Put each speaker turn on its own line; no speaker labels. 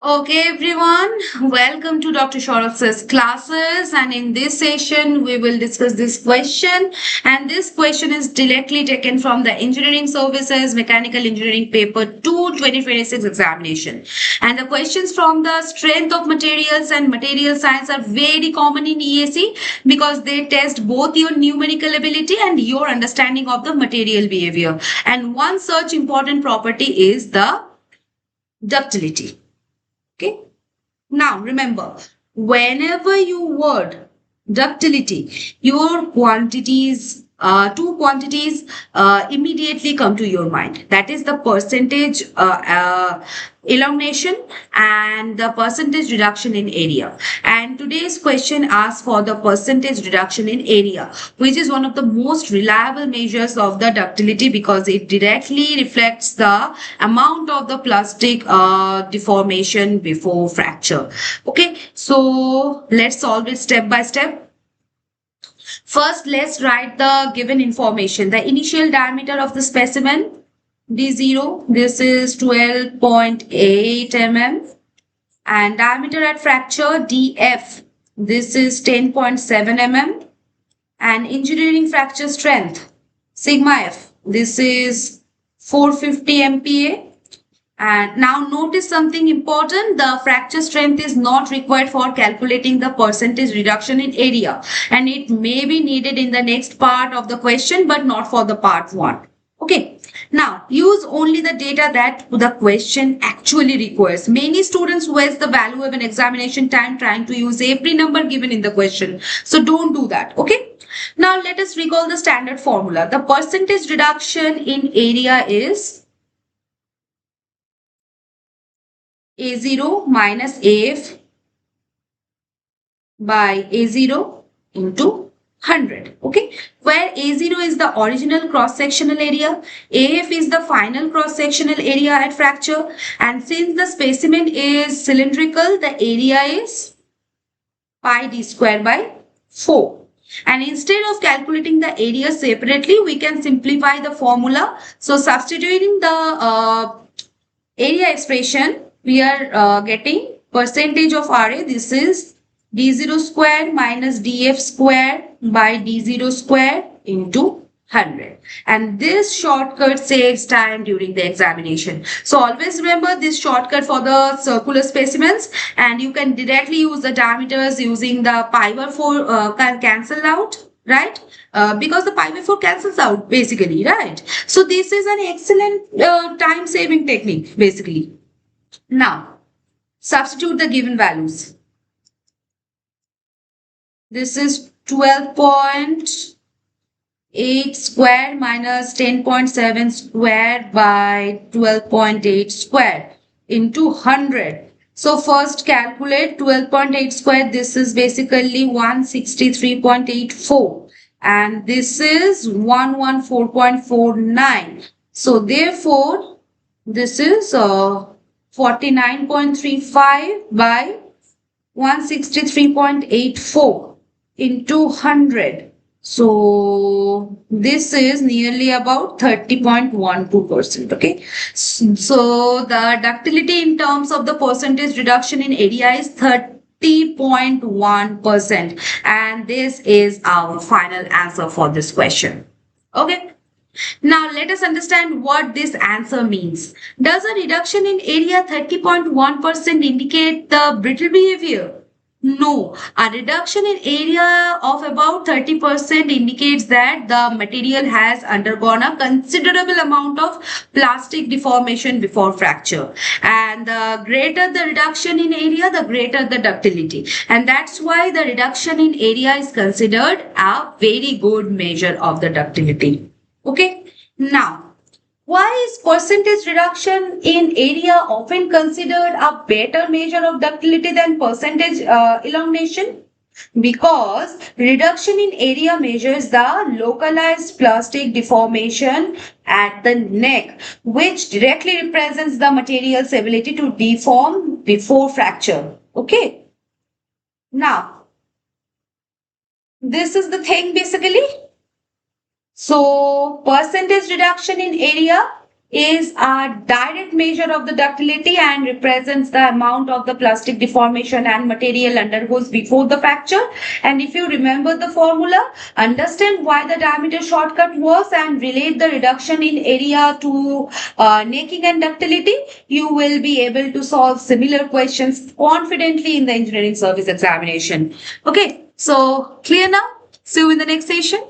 Okay, everyone, welcome to Dr. Saurav's classes. And in this session, we will discuss this question. And this question is directly taken from the Engineering Services Mechanical Engineering Paper II 2026 examination. And the questions from the strength of materials and material science are very common in ESE because they test both your numerical ability and your understanding of the material behavior. And one such important property is the ductility. Okay. Now remember, whenever you word ductility, your two quantities immediately come to your mind. That is the percentage elongation and the percentage reduction in area. And today's question asks for the percentage reduction in area, which is one of the most reliable measures of the ductility because it directly reflects the amount of the plastic deformation before fracture. Okay, so let's solve it step by step. First, let's write the given information. The initial diameter of the specimen, D0, this is 12.8 mm. And diameter at fracture, DF, this is 10.7 mm. And engineering fracture strength, sigma F, this is 450 MPa. And now notice something important. The fracture strength is not required for calculating the percentage reduction in area. And it may be needed in the next part of the question, but not for the part 1. Okay. Now, use only the data that the question actually requires. Many students waste the value of an examination time trying to use every number given in the question. So don't do that. Okay. Now, let us recall the standard formula. The percentage reduction in area is A0 minus AF by A0 into 100. Okay, where A0 is the original cross-sectional area, AF is the final cross-sectional area at fracture, and since the specimen is cylindrical, the area is pi d square by 4. And instead of calculating the area separately, we can simplify the formula. So substituting the area expression, we are getting percentage of RA. This is D0 square minus DF square by D0 square into 100. And this shortcut saves time during the examination. So always remember this shortcut for the circular specimens, and you can directly use the diameters using the pi by 4 cancel out, right? Because the pi by 4 cancels out basically, right? So this is an excellent time saving technique basically. Now, substitute the given values. This is 12.8 square minus 10.7 square by 12.8 square into 100. So first calculate 12.8 square. This is basically 163.84. And this is 114.49. So therefore, this is 49.35 by 163.84 into 100. So this is nearly about 30.12%. Okay. So the ductility in terms of the percentage reduction in area is 30.1%. And this is our final answer for this question. Okay. Now let us understand what this answer means. Does a reduction in area 30.1% indicate the brittle behavior? No, a reduction in area of about 30% indicates that the material has undergone a considerable amount of plastic deformation before fracture. And the greater the reduction in area, the greater the ductility. And that's why the reduction in area is considered a very good measure of the ductility. Okay, now, why is percentage reduction in area often considered a better measure of ductility than percentage elongation? Because reduction in area measures the localized plastic deformation at the neck, which directly represents the material's ability to deform before fracture. Okay, now, this is the thing basically. So percentage reduction in area is a direct measure of the ductility and represents the amount of the plastic deformation and material undergoes before the fracture. And if you remember the formula, understand why the diameter shortcut was and relate the reduction in area to necking and ductility, you will be able to solve similar questions confidently in the engineering service examination. Okay, so clear now? See you in the next session.